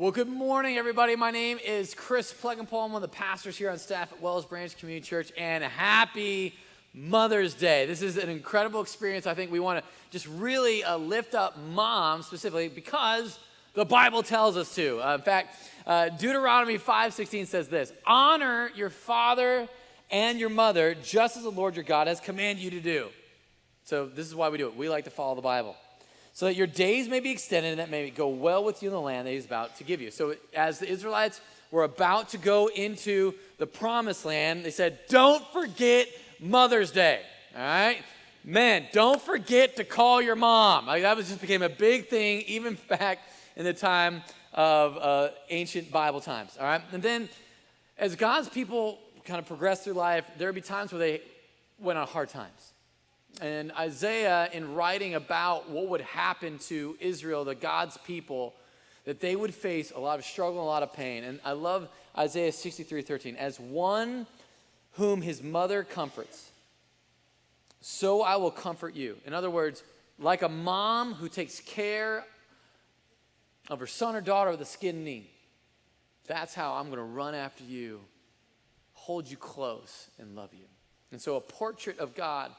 Well, good morning, everybody. My name is Chris Plug-and-Pull. I'm one of the pastors here on staff at Wells Branch Community Church, and happy Mother's Day. This is an incredible experience. I think we want to just really lift up moms specifically because the Bible tells us to. In fact, Deuteronomy 5:16 says this: honor your father and your mother just as the Lord your God has commanded you to do. So this is why we do it. We like to follow the Bible. So that your days may be extended and that may go well with you in the land that he's about to give you. So as the Israelites were about to go into the promised land, they said, don't forget Mother's Day, all right? Men, don't forget to call your mom. Like, that just became a big thing even back in the time of ancient Bible times, all right? And then as God's people kind of progressed through life, there would be times where they went on hard times. And Isaiah, in writing about what would happen to Israel, the God's people, that they would face a lot of struggle and a lot of pain. And I love Isaiah 63:13. As one whom his mother comforts, so I will comfort you. In other words, like a mom who takes care of her son or daughter with a skinned knee, that's how I'm going to run after you, hold you close, and love you. And so a portrait of God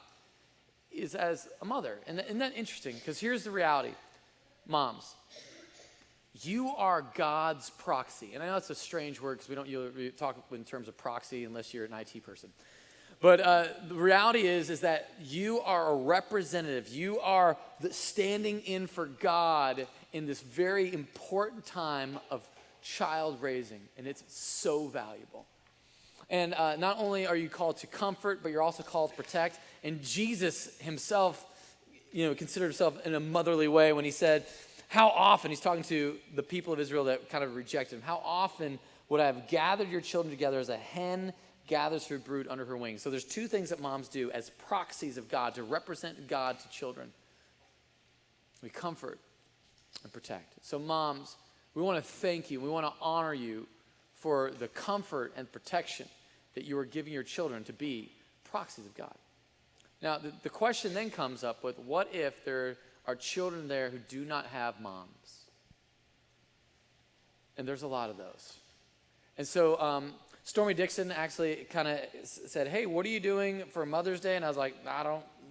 is as a mother. And isn't that interesting? Because here's the reality. Moms, you are God's proxy. And I know it's a strange word because we don't usually talk in terms of proxy unless you're an IT person. But the reality is that you are a representative. You are standing in for God in this very important time of child raising. And it's so valuable. And not only are you called to comfort, but you're also called to protect. And Jesus himself, considered himself in a motherly way when he said, how often, he's talking to the people of Israel that kind of rejected him, how often would I have gathered your children together as a hen gathers her brood under her wings? So there's two things that moms do as proxies of God to represent God to children. We comfort and protect. So moms, we want to thank you. We want to honor you for the comfort and protection that you are giving your children to be proxies of God. Now, the question then comes up with, what if there are children there who do not have moms? And there's a lot of those. And so Stormy Dixon actually kind of said, hey, what are you doing for Mother's Day? And I was like,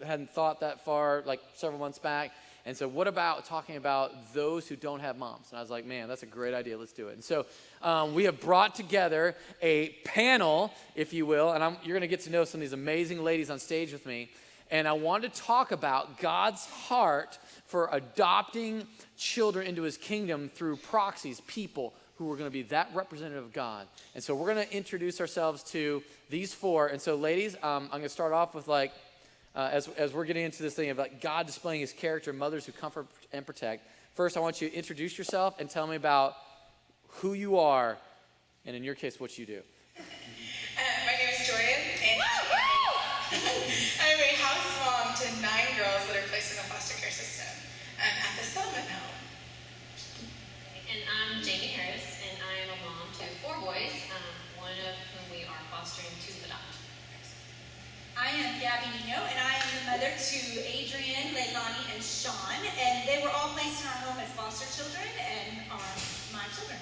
hadn't thought that far, like several months back. And so what about talking about those who don't have moms? And I was like, man, that's a great idea. Let's do it. And so we have brought together a panel, if you will, and you're going to get to know some of these amazing ladies on stage with me. And I wanted to talk about God's heart for adopting children into his kingdom through proxies, people who are going to be that representative of God. And so we're going to introduce ourselves to these four. And so ladies, I'm going to start off with as we're getting into this thing of God displaying his character, mothers who comfort and protect. First, I want you to introduce yourself and tell me about who you are, and in your case, what you do. My name is Jordan, and I'm a house mom to 9 girls that are placed in the foster care system at the settlement home. And I'm Jamie Harris, and I am a mom to 4 boys, one of whom we are fostering to adopt. I am Gabby Nino, and I am the mother to Adrian, Leilani, and Sean, and they were all placed in our home as foster children and are my children.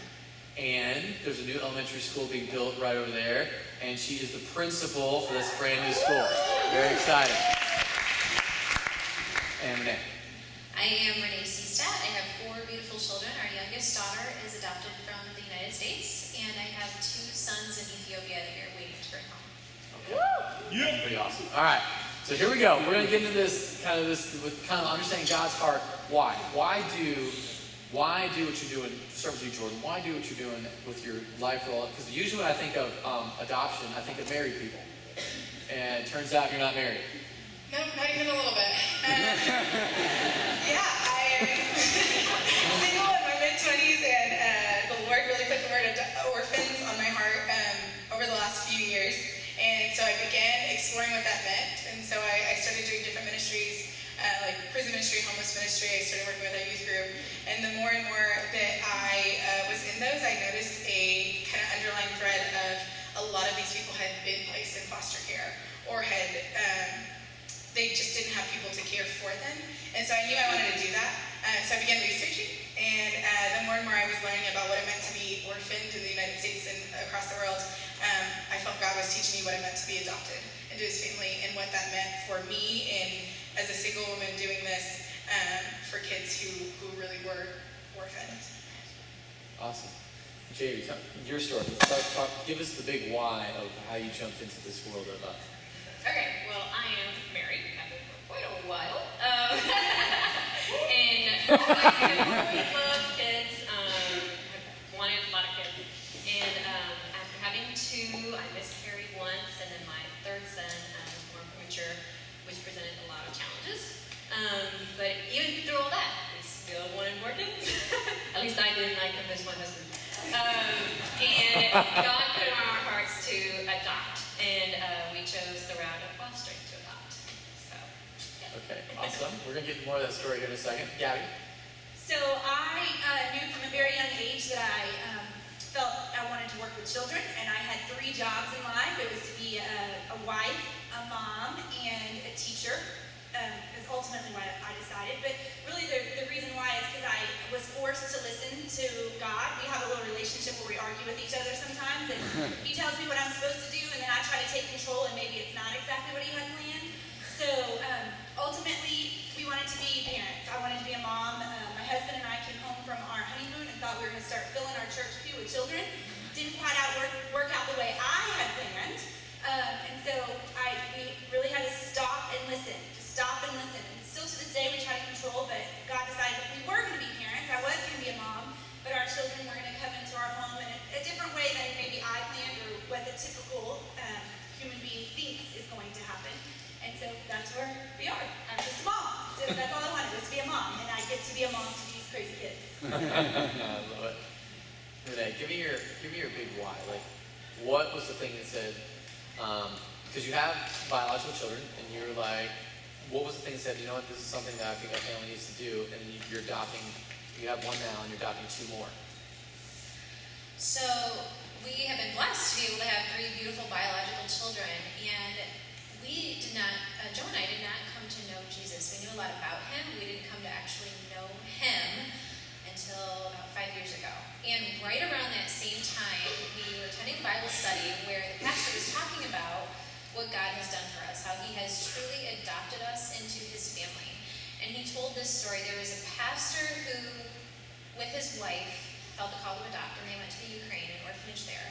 And there's a new elementary school being built right over there, and she is the principal for this brand new school. Very exciting. And Renee. I am Renee Seastat. I have 4 beautiful children. Our youngest daughter is adopted from the United States, and I have 2 sons in Ethiopia that are waiting to bring home. Okay. Yeah. Pretty awesome. All right. So here we go. We're going to get into this with kind of understanding God's heart. Why? Why do what you're doing? Start with you, Jordan. Why do what you're doing with your life? Because usually when I think of adoption, I think of married people. And it turns out you're not married. No, not even a little bit. Yeah, I am single in my mid-20s, and the Lord really put the word orphans on my heart over the last few years. And so I began exploring what that meant. And so I started doing different ministries, like prison ministry, homeless ministry. I started working with our youth group. And the more and more that I was in those, I noticed a kind of underlying thread of a lot of these people had been placed in foster care or had they just didn't have people to care for them. And so I knew I wanted to do that. So I began researching. And the more and more I was learning about what it meant to adopted into his family and what that meant for me and as a single woman doing this for kids who really were orphans. Awesome. Jamie, your story. Give us the big why of how you jumped into this world of Okay, well, I am married. I've been for quite a while. And I always loved kids. I've wanted a lot of kids. And after having two, I miscarried once, and then my third son was born premature, which presented a lot of challenges. But even through all that, we still wanted more kids. At least I did, and I convinced my husband. And God put it on our hearts to adopt, and we chose the route of fostering to adopt. So, yeah. Okay, awesome. We're going to get more of that story here in a second. Gabby? So I knew from a very young age that I felt I wanted to work with children, and I had 3 jobs in life. It was to be a wife, a mom, and a teacher. Is ultimately why I decided. But really the reason why is because I was forced to listen to God. We have a little relationship where we argue with each other sometimes, and he tells me what I'm supposed to do, and then I try to take control, and maybe it's not exactly what he had planned. So ultimately, we wanted to be parents. I wanted to be a mom. My husband and I came home from our honeymoon and thought we were going to start filling our church pew with children. Didn't quite work out the way I had planned. And so we really had to stop and listen. Stop and listen. And still to this day we try to control, but God decided that we were going to be parents. I was going to be a mom, but our children were going to come into our home in a different way than maybe I planned or what the typical human being thinks is going to happen. And so that's where we are. I'm just a mom. So that's all I wanted was to be a mom, and I get to be a mom to these crazy kids. I love it. Renee, give me your big why. Like, what was the thing that said, because you have biological children, and you're like, what was the thing that said, you know what, this is something that I think our family needs to do, and you're adopting, you have 1 now, and you're adopting 2 more. So we have been blessed to be able to have 3 beautiful biological children, and we did not, Joe and I did not come to know Jesus. We knew a lot about him. We didn't come to actually know him until about 5 years ago. And right around that same time, we were attending a Bible study where the pastor was talking about what God has done for us, how he has truly adopted us into his family. And he told this story. There was a pastor who, with his wife, felt the call to adopt, and they went to the Ukraine, an orphanage there.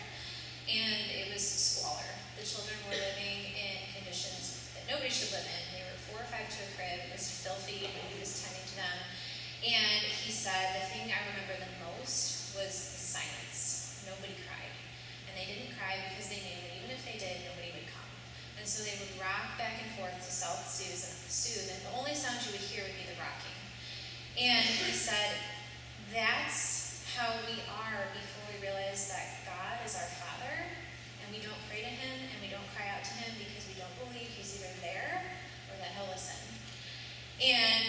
And it was squalor. The children were living in conditions that nobody should live in. They were 4 or 5 to a crib. It was filthy. Nobody was tending to them. And he said, the thing I remember the most was the silence. Nobody cried. And they didn't cry because they knew that even if they did, nobody would come. And so they would rock back and forth to self-soothe, and the only sound you would hear would be the rocking. And he said, that's how we are before we realize that God is our Father, and we don't pray to him, and we don't cry out to him because we don't believe he's either there or that he'll listen. And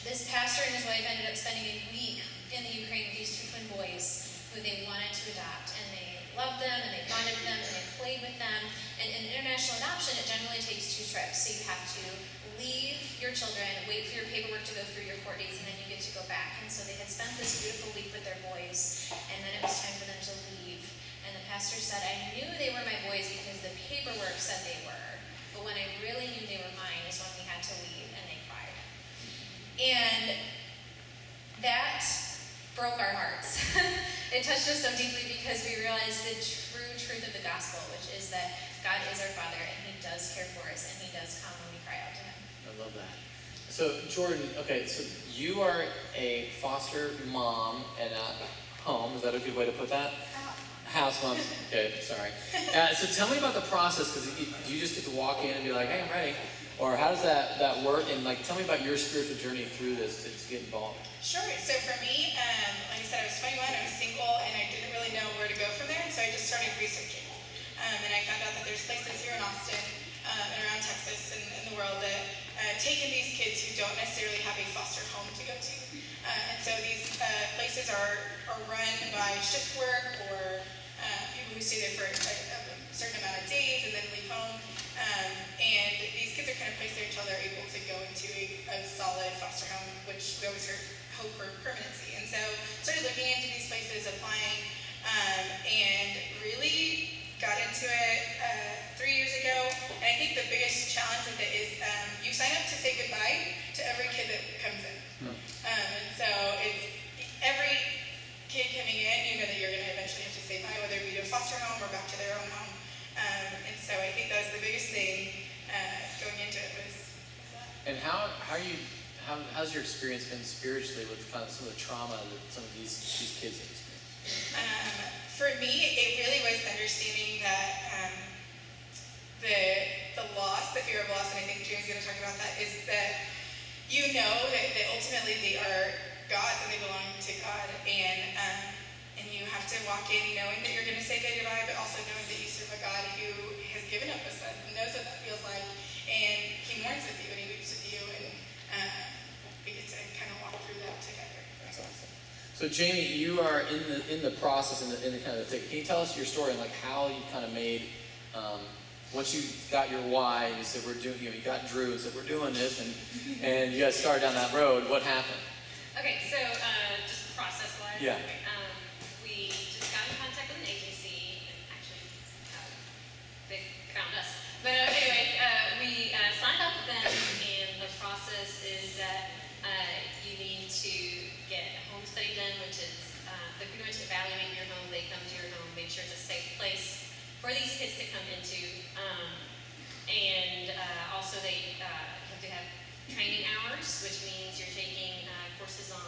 this pastor and his wife ended up spending a week in the Ukraine with these 2 twin boys who they wanted to adopt, and they loved them, and they bonded with them, and they played with them. And in international adoption, it generally takes 2 trips. So you have to leave your children, wait for your paperwork to go through your court dates, and then you get to go back. And so they had spent this beautiful week with their boys, and then it was time for them to leave. And the pastor said, I knew they were my boys because the paperwork said they were. But when I really knew they were mine is when we had to leave, and they cried. And that broke our hearts. It touched us so deeply because we realized the true truth of the gospel, which is that God is our Father, and he does care for us, and he does come when we cry out to him. I love that. So, Jordan, okay, so you are a foster mom at a home. Is that a good way to put that? House mom. Okay, sorry. So tell me about the process, because you just get to walk in and be like, hey, I'm ready. Or how does that work? And like, tell me about your spiritual journey through this to get involved. Sure. So for me, like I said, I was 21, I was single, and I didn't really know where to go from there, and so I just started researching. And I found out that there's places here in Austin and around Texas and in the world that take in these kids who don't necessarily have a foster home to go to. And so these places are run by shift work or people who stay there for a certain amount of days and then leave home. And these kids are kind of placed there until they're able to go into a solid foster home, which we always hope for permanency. And so started looking into these places, applying, and really got into it 3 years ago. think the biggest challenge with it is you sign up to say goodbye to every kid that comes in. And so it's every kid coming in, you know that you're going to eventually have to say bye, whether it be to a foster home or back to their own home. And so I think that was the biggest thing going into it was that. And how's your experience been spiritually with kind of some of the trauma that some of these kids have experienced? For me, it really was understanding that the loss, the fear of loss, and I think James is going to talk about that, is that you know that ultimately they are God's and they belong to God, and you have to walk in knowing that you're going to say goodbye, but also knowing that you serve a God who has given up a son, and knows what that feels like, and He mourns with you and He weeps with you, and we get to kind of walk through that together. That's awesome. So Jamie, you are in the process, in the kind of the thick. Can you tell us your story and like how you kind of made once you got your why, you said we're doing, you got Drew and said we're doing this, and you guys started down that road. What happened? Okay, so just process-wise, Yeah. We just got in contact with an agency, and actually they found us. But anyways, we signed up with them, and the process is that you need to get a home study done, which is they're going to evaluate your home. They come to your home, make sure it's a safe place for these kids to come into, and also they have to have training hours, which means you're taking courses on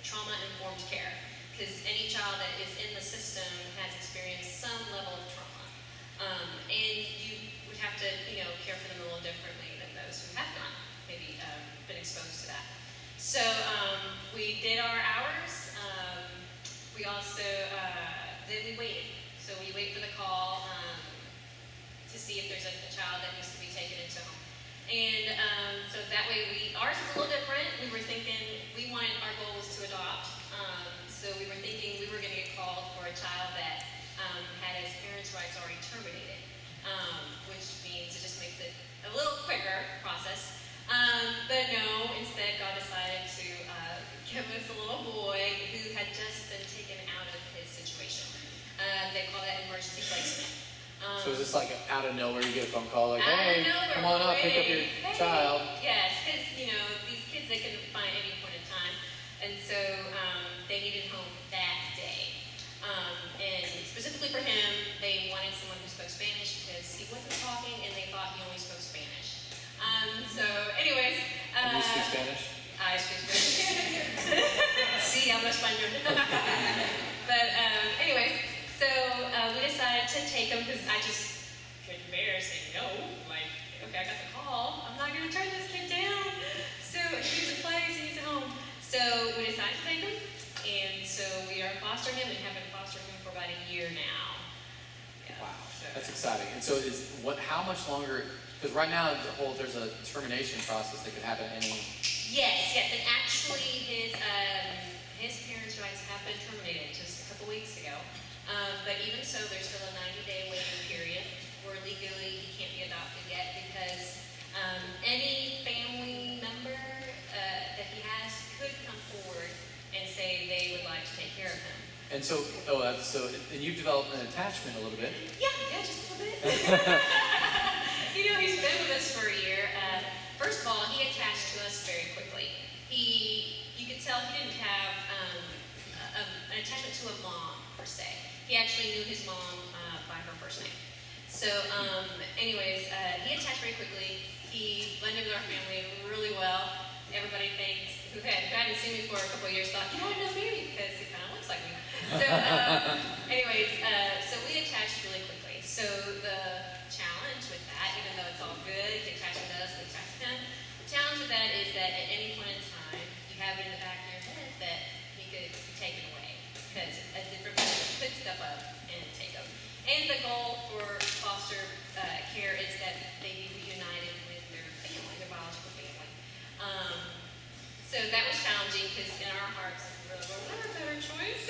trauma-informed care, because any child that is in the system has experienced some level of trauma, and you would have to, care for them a little differently than those who have not maybe been exposed to that. So we did our hours. We also then we waited. So we wait for the call to see if there's a child that needs to be taken into home. And so that way ours is a little different. We were thinking, our goal was to adopt. So we were thinking we were going to get called for a child that had his parents' rights already terminated, which means it just makes it a little quicker process. But no, instead God decided to give us a little boy who had just been taken out of his situation. They call that emergency placement. So is this like out of nowhere you get a phone call like, Out of hey, nowhere, come on up, pick up your child? Yes, because these kids they can find at any point in time, and so they needed home that day. And specifically for him, they wanted someone who spoke Spanish because he wasn't talking, and they thought he only spoke Spanish. So, anyways, Do you speak Spanish? I speak Spanish. Sí, hablo español. But anyways, so we decided to take him because I just couldn't bear saying no. Like, okay, I got the call. I'm not going to turn this kid down. So he needs a place, he needs a home. So we decided to take him, and so we are fostering him and have been fostering him for about a year now. Yeah, Wow, so. that's exciting. And so how much longer? Because right now there's a termination process that could happen at any. Yes, and actually his parents' rights have been terminated just a couple weeks ago. But even so, there's still a 90-day waiting period where legally he can't be adopted yet because any family member that he has could come forward and say they would like to take care of him. And so, and you've developed an attachment a little bit. Yeah, just a little bit. He's been with us for a year. First of all, he attached to us very quickly. You could tell he didn't have an attachment to a mom, per se. He actually knew his mom by her first name. So, anyways, he attached very quickly. He blended with our family really well. Everybody who hadn't seen me for a couple of years thought, I know Mary, because he kind of looks like me. So, anyways, so we attached really quickly. So the challenge with that, even though it's all good, he attached with us, we attached with him, the challenge with that is that at any point in time, you have it in the back of your head that he could be taken away. Because a different person could step up and take them. And the goal for foster care is that they be reunited with their family, their biological family. So that was challenging because in our hearts, we're like, well, we're a better choice.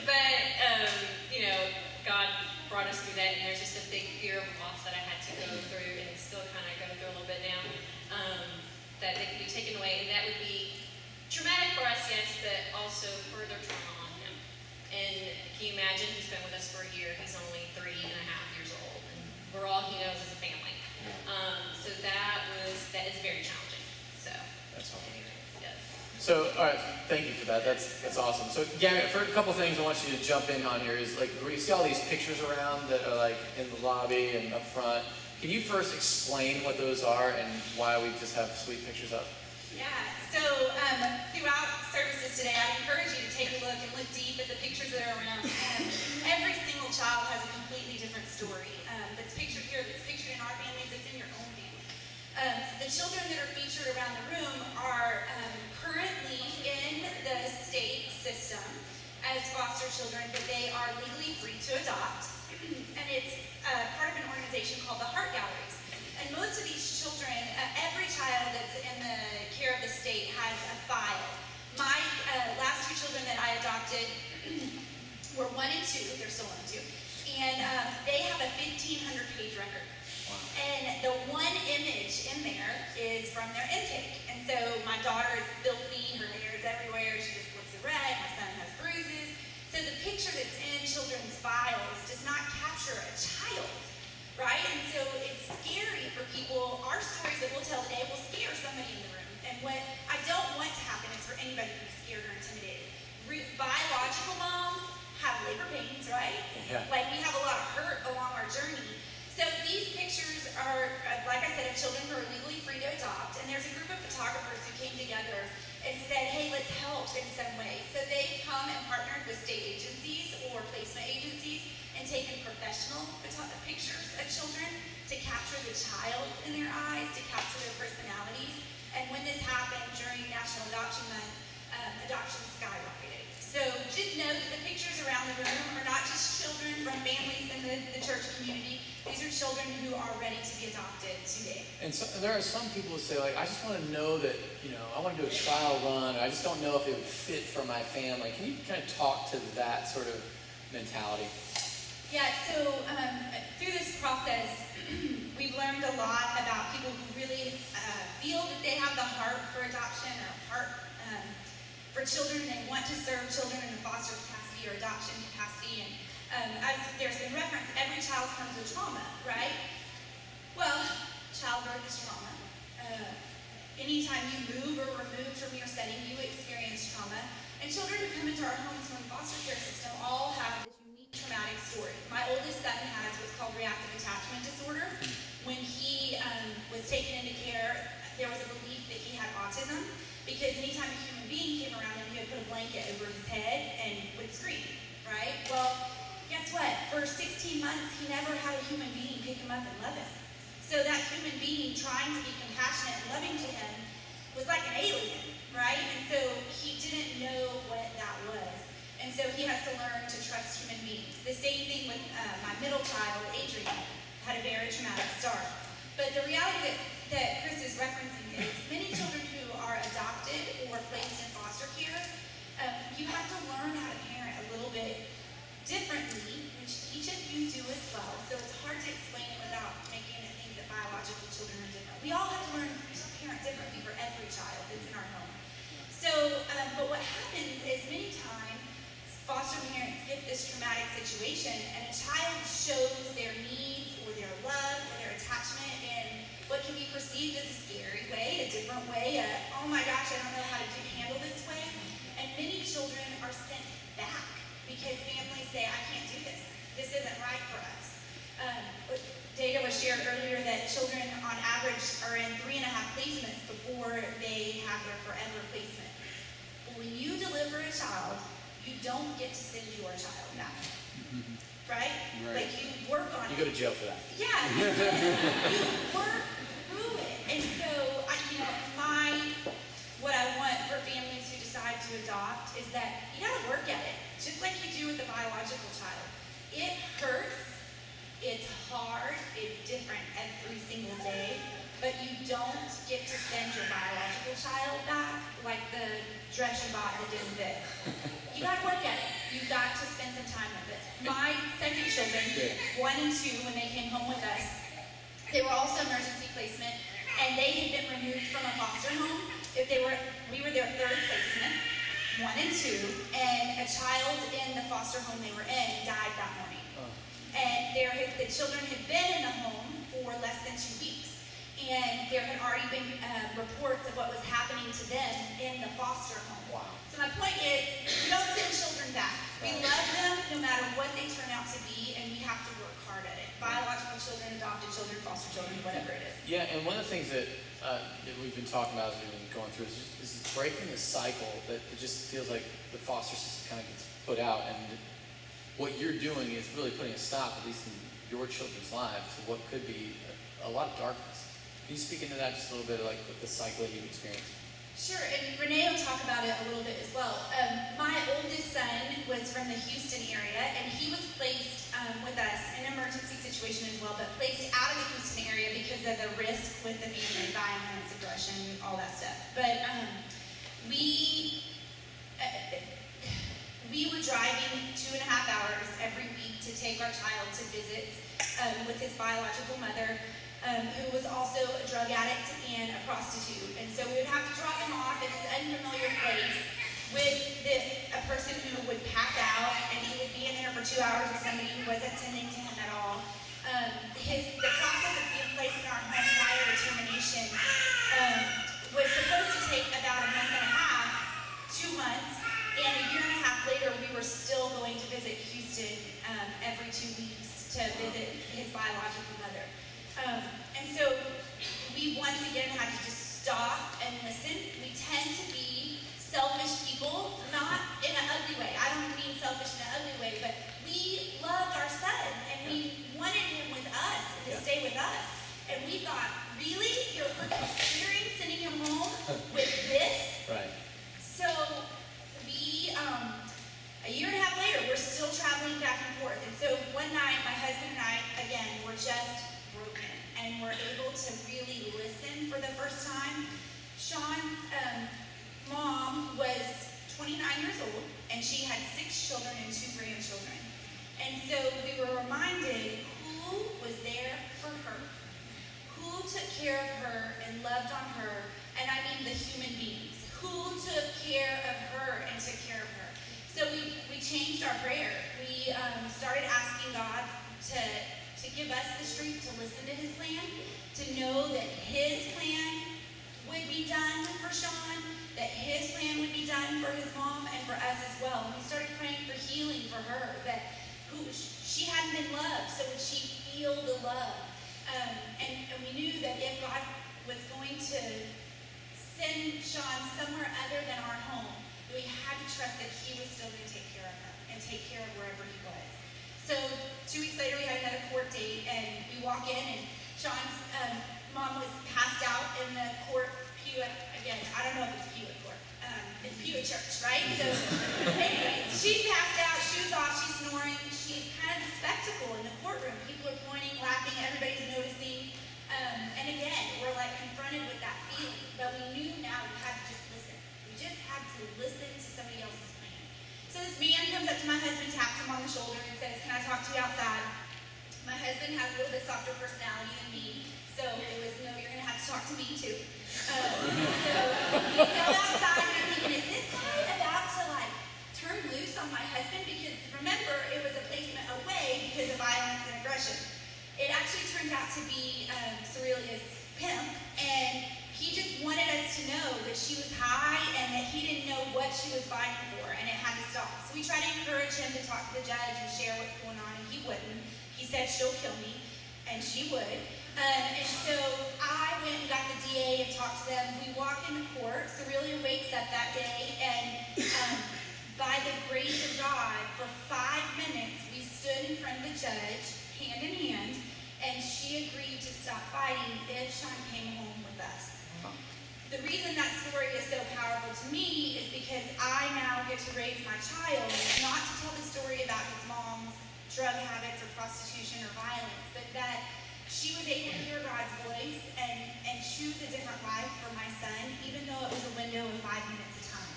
But, God brought us through that, and there's just a big fear of loss that I had to go through, and still kind of go through a little bit now, that they could be taken away, and that would be traumatic for us, yes, but also further trauma on him. And can you imagine, he's been with us for a year, he's only 3.5 years old, and we're all he knows as a family. So that is very challenging. So. That's awesome. Anyways, yes. So, all right, thank you for that. That's awesome. So, Gabby, for a couple things I want you to jump in on here is like we see all these pictures around that are like in the lobby and up front. Can you first explain what those are and why we just have sweet pictures up? Yeah, so throughout services today, I'd encourage you to take a look and look deep at the pictures that are around. Every single child has a completely different story that's pictured here, that's pictured in our families, that's in your own family. The children that are featured around the room are currently in the state system as foster children, but they are legally free to adopt. And it's part of an organization called the Heart Galleries. And most of these children, every child that's in the care of the state has a file. My last two children that I adopted were 1 and 2, they're still 1 and 2, and they have a 1,500-page record. Wow. And the one image in there is from their intake. And so my daughter is filthy, her hair is everywhere, she just looks red, my son has bruises. So the picture that's in children's files does not capture a child. Right? And so it's scary for people. Our stories that we'll tell today will scare somebody in the room. And what I don't want to happen is for anybody to be scared or intimidated. Biological moms have labor pains, right? Yeah. Like we have a lot of hurt along our journey. So these pictures are, like I said, of children who are legally free to adopt. And there's a group of photographers who came together and said, hey, let's help in some way. So they've come and partnered with state agencies or placement agencies and taken professional pictures of children to capture the child in their eyes, to capture their personalities. And when this happened during National Adoption Month, adoption skyrocketed. So just know that the pictures around the room are not just children from families in the church community. These are children who are ready to be adopted today. And so, there are some people who say, like, I just want to know that, I want to do a trial run. I just don't know if it would fit for my family. Can you kind of talk to that sort of mentality? Yeah, so through this process, we've learned a lot about people who really feel that they have the heart for adoption or heart for children. They want to serve children in a foster capacity or adoption capacity. And as there's been reference, every child comes with trauma, right? Well, childbirth is trauma. Anytime you move or remove from your setting, you experience trauma. And children who come into our homes from the foster care system all have this unique traumatic story. My oldest son has what's called reactive attachment disorder. When he was taken into care, there was a belief that he had autism because anytime a human being came around him, he would put a blanket over his head and would scream, right? Well, guess what? For 16 months, he never had a human being pick him up and love him. So that human being trying to be compassionate and loving to him was like an alien, right? And so he didn't know what that was. And so he has to learn to trust human beings. The same thing with my middle child, Adrian, had a very traumatic start. But the reality that Chris is referencing is many children who are adopted or placed in foster care, you have to learn how to parent a little bit differently, which each of you do as well. So it's hard to explain it without making it think that biological children are different. We all have to learn to parent differently for every child that's in our home. So, but what happens is many times foster parents get this traumatic situation and a child shows their needs or their love or their attachment in what can be perceived as a scary way, a different way, oh my gosh, I don't know how to handle this way. And many children are sent back because families say, I can't do this. This isn't right for us. Data was shared earlier that children on average are in 3.5 placements before they have their forever placement. When you deliver a child, you don't get to send your child back. Right? Like you work on it. You go to jail for that. Yeah. You work through it. And so, what I want for families who decide to adopt is that you gotta work at it. Just like you do with a biological child. It hurts, it's hard, it's different every single day, but you don't get to send your biological child back like the dress you bought that didn't fit. You gotta work at it. You've got to spend some time with it. My second children, 1 and 2, when they came home with us, they were also emergency placement, and they had been removed from a foster home. We were their third placement, 1 and 2, and a child in the foster home they were in died that morning. and the children had been in the home for less than 2 weeks. And there had already been reports of what was happening to them in the foster home. Wow. So my point is, we don't send children back. We love them no matter what they turn out to be, and we have to work hard at it. Biological children, adopted children, foster children, whatever it is. Yeah, and one of the things that we've been talking about as we've been going through is breaking the cycle that it just feels like the foster system kind of gets put out, and what you're doing is really putting a stop, at least in your children's lives, to what could be a lot of darkness. Can you speak into that just a little bit, like the cycle that you've experienced? Sure, and Renee will talk about it a little bit as well. My oldest son was from the Houston area, and he was placed with us in an emergency situation as well, but placed out of the Houston area because of the risk with the family, violence, aggression, all that stuff. But we were driving 2.5 hours every week to take our child to visits with his biological mother, who was also a drug addict and a prostitute. And so we would have to drop him off in this unfamiliar place with a person who would pass out, and he would be in there for 2 hours with somebody who wasn't tending to him at all. The process of being placed in our home prior to termination was supposed to take about 1.5 months, 2 months, and 1.5 years later we were still going to visit Houston every 2 weeks to visit his biological mother. And so we once again had to just stop and listen. We tend to be selfish people, not in an ugly way. I don't mean selfish in an ugly way, but we loved our son and we wanted him with us to stay with us. And we thought, really? You're considering sending him home with this? Right. So we, 1.5 years later, we're still traveling back and forth. And so one night, my husband and I, again, were just broken, and we're able to really listen for the first time. Sean's mom was 29 years old, and she had 6 children and 2 grandchildren. And so we were reminded who was there for her, who took care of her and loved on her, and I mean the human beings, who took care of her and took care of her. So we changed our prayer. We started asking God to give us the strength to listen to his plan, to know that his plan would be done for Sean, that his plan would be done for his mom and for us as well. And we started praying for healing for her, that she hadn't been loved, so would she feel the love? And we knew that if God was going to send Sean somewhere other than our home, we had to trust that he was still going to take care of her and take care of wherever he was. So 2 weeks later, we had another court date, and we walk in, and Sean's mom was passed out in the court pew. Again, I don't know if it's pew at court. It's pew at church, right? So anyways, she's passed out, shoes off, she's snoring. She's kind of the spectacle in the courtroom. People are pointing, laughing, everybody's noticing. And again, we're like confronted with that feeling. But we knew now we had to just listen. We just had to listen to somebody else's plan. So this man comes up to my husband, taps him on the shoulder, and says, "Can I talk to you outside?" My husband has a little bit softer personality than me, so it was, no, you're going to have to talk to me too. So we go outside, and I'm thinking, is this guy about to like turn loose on my husband? Because remember, it was a placement away because of violence and aggression. It actually turned out to be Cerelia's pimp, and he just wanted us to know that she was high and that he didn't know what she was fighting for, and it had to stop. So we tried to encourage him to talk to the judge and share what's going on, and he wouldn't. He said, "She'll kill me," and she would. And so I went and got the DA and talked to them. We walk into court. Cerelia wakes up that day, and by the grace of God, for 5 minutes, we stood in front of the judge, hand in hand, and she agreed to stop fighting if Sean came home with us. The reason that story is so powerful to me is because I now get to raise my child, not to tell the story about his mom's drug habits or prostitution or violence, but that she was able to hear God's voice and choose a different life for my son, even though it was a window of 5 minutes of time.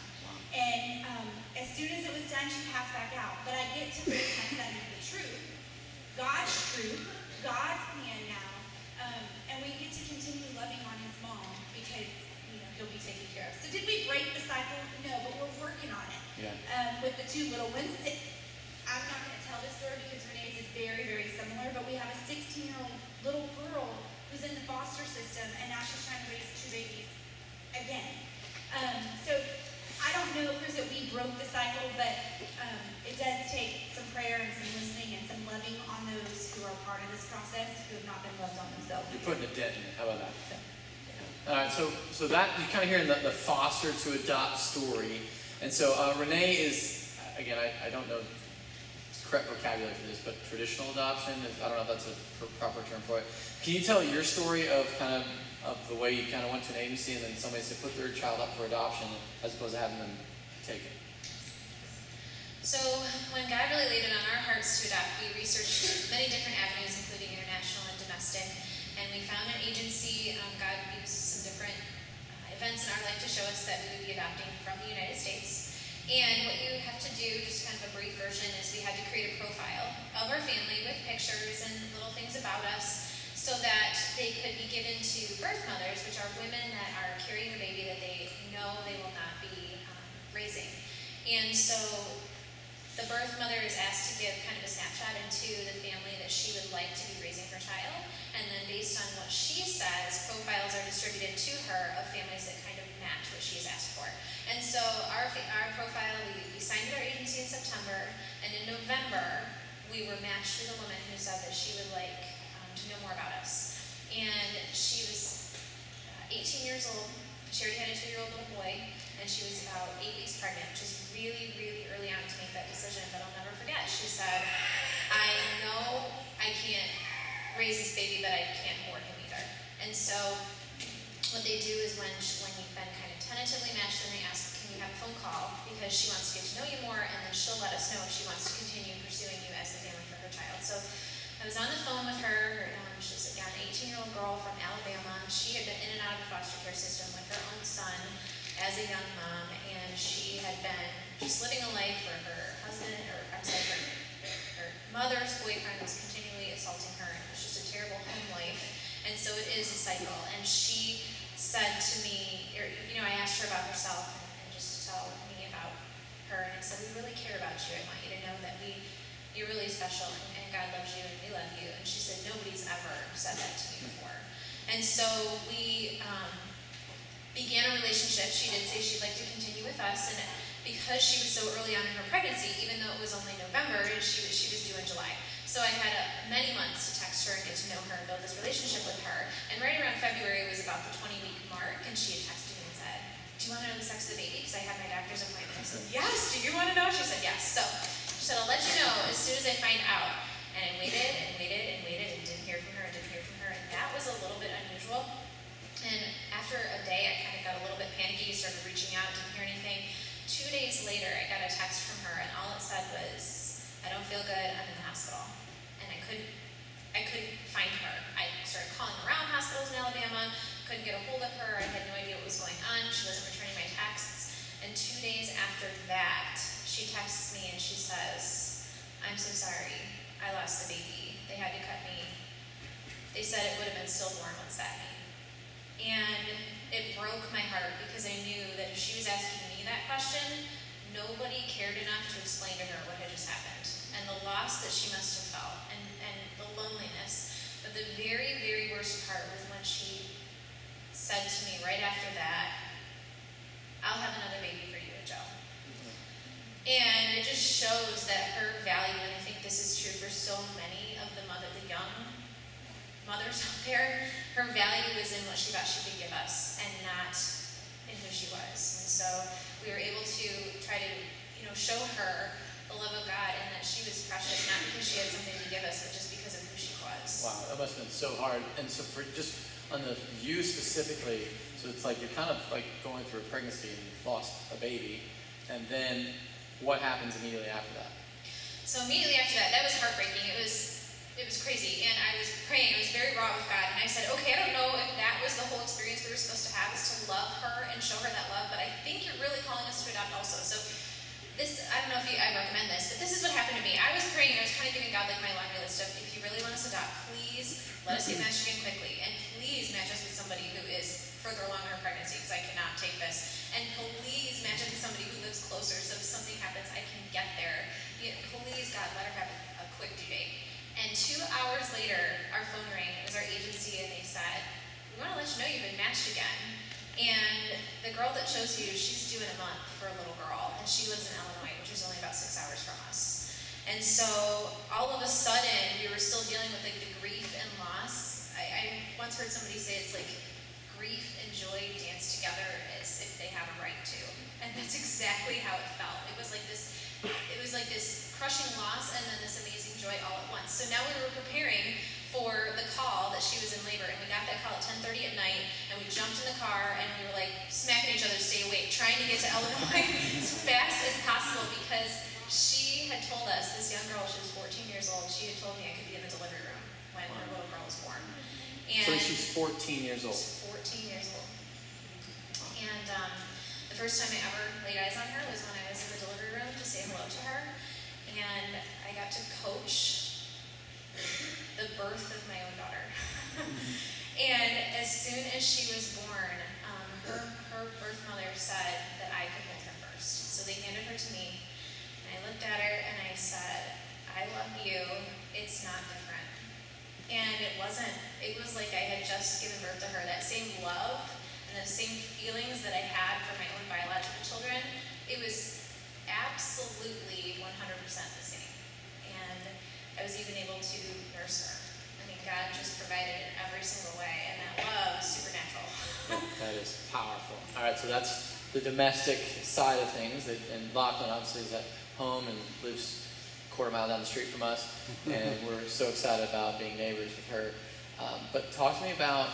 And as soon as it was done, she passed back out. But I get to raise my son in the truth, God's truth, God's plan now, and we get to continue loving on his mom because he'll be taken care of. So did we break the cycle? No, but we're working on it. Yeah. With the 2 little ones. I'm not going to tell tell this story because Renee's is very, very similar, but we have a 16-year-old little girl who's in the foster system, and now she's trying to raise 2 babies again. So I don't know, Chris, that we broke the cycle, but it does take some prayer and some listening and some loving on those who are part of this process who have not been loved on themselves. You're putting a dent in it. How about that? All right, so that you're kind of hearing the foster to adopt story. And so Renee is, again, I don't know the correct vocabulary for this, but traditional adoption, I don't know if that's a proper term for it. Can you tell your story of kind of the way you kind of went to an agency and then somebody said put their child up for adoption as opposed to having them taken? So when God really laid it on our hearts to adopt, we researched many different avenues, including international and domestic. And we found an agency. God used some different events in our life to show us that we would be adopting from the United States. And what you have to do, just kind of a brief version, is we had to create a profile of our family with pictures and little things about us so that they could be given to birth mothers, which are women that are carrying a baby that they know they will not be raising. And so the birth mother is asked to give kind of a snapshot into the family that she would like to be raising her child. And then based on what she says, profiles are distributed to her of families that kind of match what she has asked for. And so our profile, we signed at our agency in September, and in November, we were matched with a woman who said that she would like to know more about us. And she was 18 years old. She already had a 2-year-old little boy, and she was about 8 weeks pregnant, which is really, really early on to make that decision, but I'll never forget. She said, I know I can't raise this baby, but I can't hoard him either. And so what they do is when you've been kind of tentatively matched, then they ask, can we have a phone call? Because she wants to get to know you more, and then she'll let us know if she wants to continue pursuing you as the family for her child. So I was on the phone with her. She's again, an 18-year-old girl from Alabama. She had been in and out of the foster care system with her own son as a young mom, and she had been just living a life where her husband, her mother's boyfriend was continually assaulting her, and it was just a terrible home life. And so it is a cycle. And she said to me, I asked her about herself and just to tell me about her, and I said, we really care about you. I want you to know that you're really special, and God loves you, and we love you. And she said, nobody's ever said that to me before. And so we began a relationship. She did say she'd like to continue with us, and because she was so early on in her pregnancy, even though it was only November, she was due in July. So I had many months to text her and get to know her and build this relationship with her. And right around February was about the 20-week mark, and she had texted me and said, do you want to know the sex of the baby? Because I had my doctor's appointment. I said, yes, do you want to know? She said, yes. So she said, I'll let you know as soon as I find out. And I waited and waited and waited and didn't hear from her and didn't hear from her. And that was a little bit unusual. And after a day, I kind of got a little bit panicky, started reaching out, didn't hear anything. 2 days later, I got a text from her, and all it said was, I don't feel good, I'm in the hospital. And I couldn't find her. I started calling around hospitals in Alabama, couldn't get a hold of her, I had no idea what was going on, she wasn't returning my texts. And 2 days after that, she texts me and she says, I'm so sorry, I lost the baby. They had to cut me. They said it would have been stillborn once that mean. And it broke my heart because I knew that if she was asking me that question, nobody cared enough to explain to her what had just happened and the loss that she must have felt and the loneliness. But the very, very worst part was when she said to me right after that, I'll have another baby for you, Joe. And it just shows that her value, and I think this is true for so many of the young mothers out there, her value is in what she thought she could give us and not in who she was. And so we were able to try to, show her the love of God and that she was precious, not because she had something to give us, but just because of who she was. Wow, that must have been so hard. And so for just on the you specifically, so it's like you're kind of like going through a pregnancy and you've lost a baby, and then what happens immediately after that? So immediately after that was heartbreaking. It was crazy, and I was praying. I was very raw with God, and I said, okay, I don't know if that was the whole experience we were supposed to have, is to love her and show her that love, but I think you're really calling us to adopt also. So this, I don't know if I recommend this, but this is what happened to me. I was praying, and I was kind of giving God like my laundry list of, if you really want us to adopt, please let us get matched again quickly, and please match us with somebody who is further along in her pregnancy, because I cannot take this, and please match us with somebody who lives closer, so if something happens, I can get there. Please, God, let her have 2 hours later, our phone rang. It was our agency, and they said, "We want to let you know you've been matched again. And the girl that chose you, she's due in a month for a little girl, and she lives in Illinois, which is only about 6 hours from us." And so all of a sudden, we were still dealing with like the grief and loss. I once heard somebody say it's like grief and joy dance together as if they have a right to. And that's exactly how it felt. It was like this crushing loss and then this amazing joy all at once. So now we were preparing for the call that she was in labor, and we got that call at 10:30 at night, and we jumped in the car and we were like smacking each other to stay awake, trying to get to Illinois as fast as possible, because she had told us, this young girl, she was 14 years old, she had told me I could be in the delivery room when her little girl was born. And So she's 14 years old. she's 14 years old. And the first time I ever laid eyes on her was when I was in the delivery room to say hello to her. And I got to coach the birth of my own daughter. And as soon as she was born, her birth mother said that I could hold her first. So they handed her to me, and I looked at her and I said, "I love you, it's not different." And it wasn't. It was like I had just given birth to her. That same love and the same feelings that I had for my own biological children, it was absolutely 100% the same. And I was even able to nurse her. I mean, God just provided in every single way, and that love is supernatural. That is powerful. All right, so that's the domestic side of things. And Lachlan obviously is at home and lives a quarter mile down the street from us, and we're so excited about being neighbors with her. But talk to me about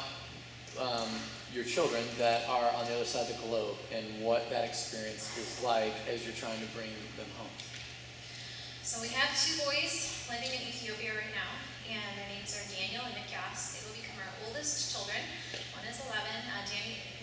your children that are on the other side of the globe and what that experience is like as you're trying to bring them home. So we have 2 boys living in Ethiopia right now, and their names are Daniel and Mikyas. They will become our oldest children. One is 11,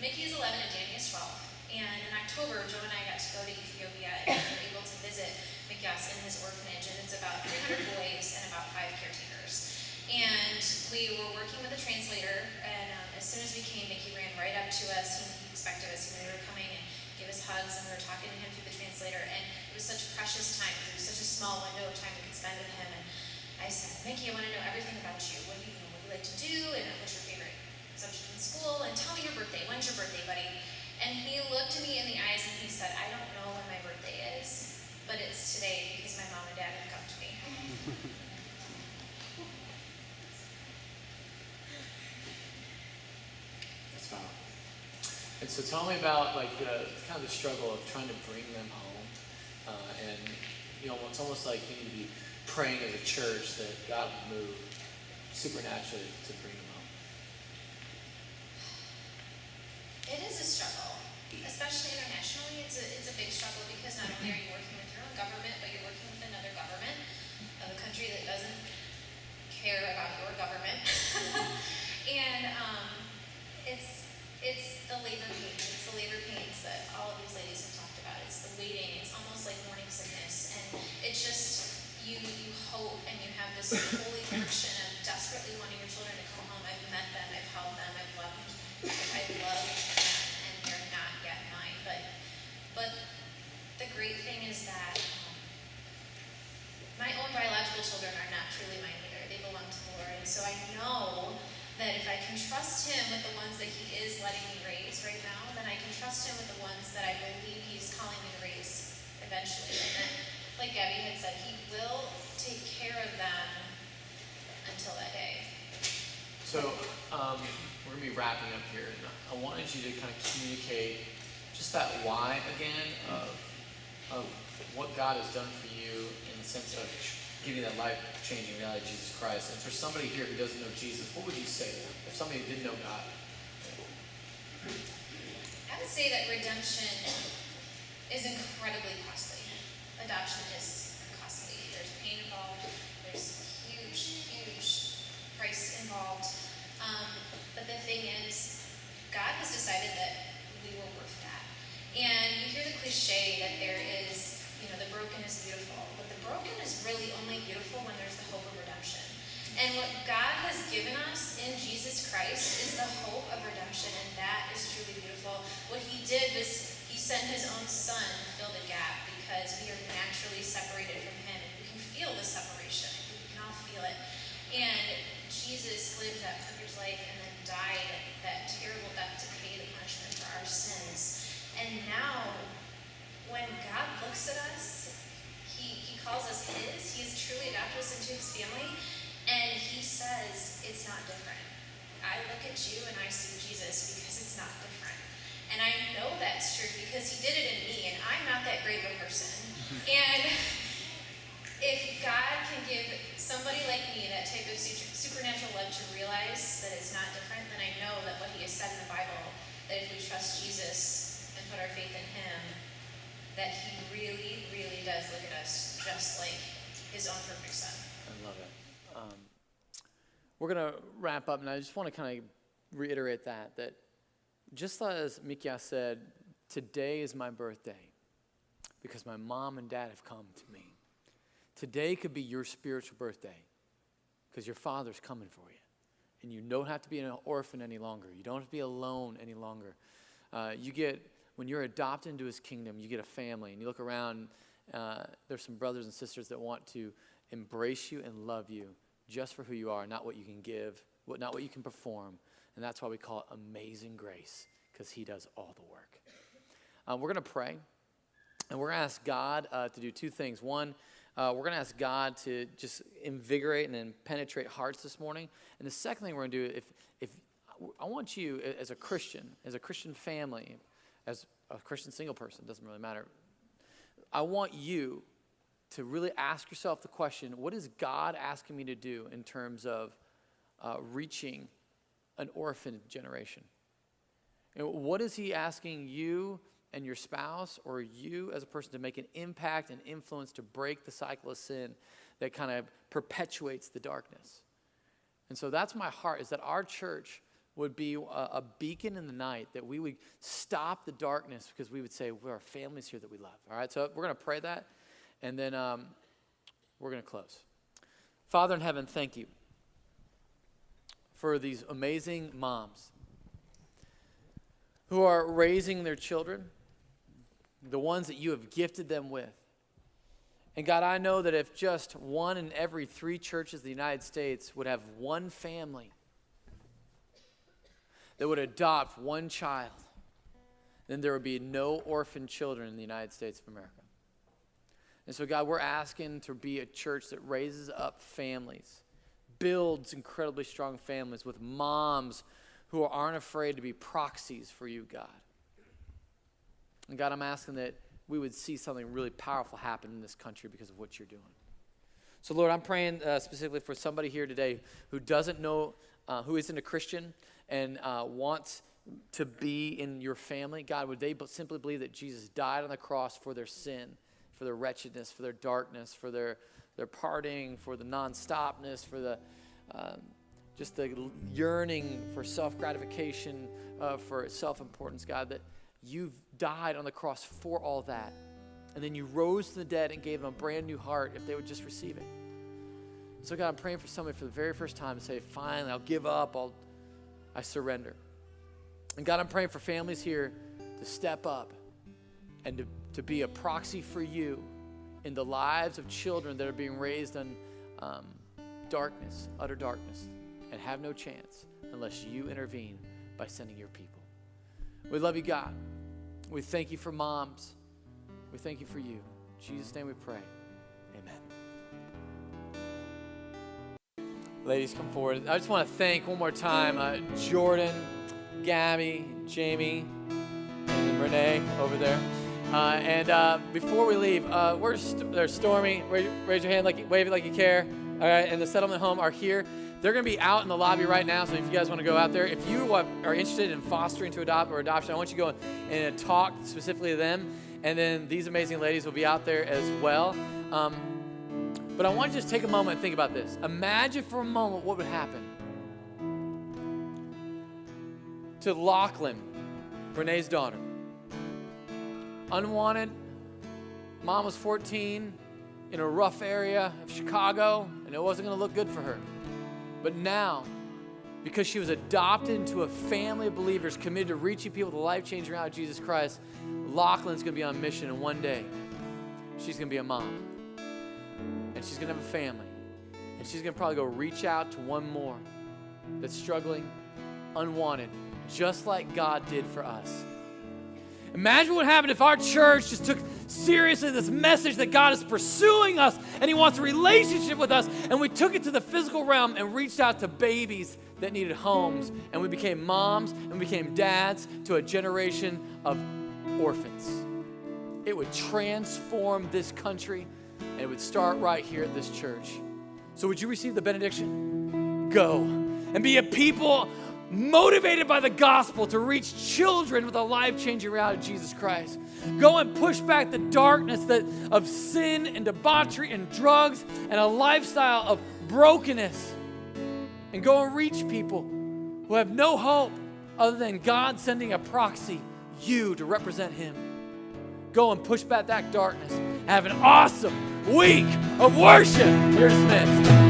Mickey is 11 and Danny is 12. And in October, Joe and I got to go to Ethiopia and we were able to visit Mikyas in his orphanage, and it's about 300 boys and about 5 caretakers. And we were working with a translator, and as soon as we came, Mickey ran right up to us. He expected us. He knew we were coming, and gave us hugs, and we were talking to him through the translator. And it was such a precious time. It was such a small window of time we could spend with him. And I said, "Mickey, I want to know everything about you. What do you know? What do you like to do? And what's your favorite subject in school? And tell me your birthday. When's your birthday, buddy?" And he looked me in the eyes and he said, "I don't know when my birthday is, but it's today because my mom and dad have come to me." That's powerful. And so tell me about like the kind of the struggle of trying to bring them home, and it's almost like you need to be praying as a church that God would move supernaturally to bring them home. It is a struggle, especially internationally. It's a big struggle because not only are you working with your own government, but you're working with another government of a country that doesn't care about your government. And it's the labor pains. It's the labor pains that all of these ladies have talked about. It's the waiting. It's almost like morning sickness, and it's just you hope and you have this holy friction of desperately wanting your children to come home. I've met them. I've held them. I've loved them. I love them, and they're not yet mine. But the great thing is that my own biological children are not truly mine either. They belong to the Lord, and so I know that if I can trust Him with the ones that He is letting me raise right now, then I can trust Him with the ones that I believe He's calling me to raise eventually. And then, like Gabby had said, He will take care of them until that day. So we're going to be wrapping up here. And I wanted you to kind of communicate just that why again of what God has done for you in the sense of giving that life-changing reality of Jesus Christ. And for somebody here who doesn't know Jesus, what would you say to them? If somebody who didn't know God? I would say that redemption is incredibly costly. Adoption is costly. There's pain involved. There's huge, huge price involved. But the thing is, God has decided that we were worth that. And you hear the cliche that there is, the broken is beautiful. But the broken is really only beautiful when there's the hope of redemption. And what God has given us in Jesus Christ is the hope of redemption, and that is truly beautiful. What He did was He sent His own Son to fill the gap because we are naturally separated from Him. We can feel the separation. We can all feel it. calls us his. He's truly adopted us into his family. And he says it's not different. I look at you and I see Jesus because it's not different. And I know that's true because he did it in me, and I'm not that great of a person. And if God can give somebody like me that type of supernatural love to realize that it's not different, then I know that what he has said in the Bible, that if we trust Jesus and put our faith in him, that he really, really does look at us just like his own perfect son. I love it. We're going to wrap up, and I just want to kind of reiterate that just as Mikia said, today is my birthday because my mom and dad have come to me. Today could be your spiritual birthday because your father's coming for you. And you don't have to be an orphan any longer. You don't have to be alone any longer. When you're adopted into his kingdom, you get a family. And you look around, there's some brothers and sisters that want to embrace you and love you just for who you are, not what you can give, not what you can perform. And that's why we call it amazing grace, because he does all the work. We're going to pray, and we're going to ask God to do two things. One, we're going to ask God to just invigorate and then penetrate hearts this morning. And the second thing we're going to do, if I want you as a Christian family, as a Christian single person, doesn't really matter. I want you to really ask yourself the question, what is God asking me to do in terms of reaching an orphan generation? And what is he asking you and your spouse or you as a person to make an impact and influence to break the cycle of sin that kind of perpetuates the darkness? And so that's my heart, is that our church would be a beacon in the night, that we would stop the darkness because we would say, there are families here that we love. All right, so we're going to pray that, and then we're going to close. Father in heaven, thank you for these amazing moms who are raising their children, the ones that you have gifted them with. And God, I know that if just 1 in every 3 churches in the United States would have one family that would adopt one child, then there would be no orphan children in the United States of America. And so, God, we're asking to be a church that raises up families, builds incredibly strong families with moms who aren't afraid to be proxies for you, God. And God, I'm asking that we would see something really powerful happen in this country because of what you're doing. So, Lord, I'm praying specifically for somebody here today who doesn't know, who isn't a Christian and wants to be in your family. God, would they simply believe that Jesus died on the cross for their sin, for their wretchedness, for their darkness, for their partying, for the non-stopness, for the just the yearning for self-gratification, for self-importance, God, that you've died on the cross for all that. And then you rose from the dead and gave them a brand new heart if they would just receive it. So God, I'm praying for somebody for the very first time to say, finally, I'll give up, I surrender. And God, I'm praying for families here to step up and to be a proxy for you in the lives of children that are being raised in darkness, utter darkness, and have no chance unless you intervene by sending your people. We love you, God. We thank you for moms. We thank you for you. In Jesus' name we pray. Amen. Ladies, come forward. I just want to thank one more time Jordan, Gabby, Jamie, and Renee over there. And before we leave, there's Stormy. Raise your hand, wave it like you care. All right, and the Settlement Home are here. They're going to be out in the lobby right now, so if you guys want to go out there, if you are interested in fostering to adopt or adoption, I want you to go and talk specifically to them, and then these amazing ladies will be out there as well. But I want you to just take a moment and think about this. Imagine for a moment what would happen to Lachlan, Renee's daughter. Unwanted, mom was 14, in a rough area of Chicago, and it wasn't going to look good for her. But now, because she was adopted into a family of believers committed to reaching people with a life-changing route of Jesus Christ, Lachlan's going to be on mission, and one day, she's going to be a mom. And she's going to have a family. And she's going to probably go reach out to one more that's struggling, unwanted, just like God did for us. Imagine what happened if our church just took seriously this message that God is pursuing us and he wants a relationship with us, and we took it to the physical realm and reached out to babies that needed homes, and we became moms and we became dads to a generation of orphans. It would transform this country, and it would start right here at this church. So would you receive the benediction? Go and be a people motivated by the gospel to reach children with a life-changing reality of Jesus Christ. Go and push back the darkness of sin and debauchery and drugs and a lifestyle of brokenness. And go and reach people who have no hope other than God sending a proxy, you, to represent him. Go and push back that darkness. Have an awesome week of worship. You're dismissed.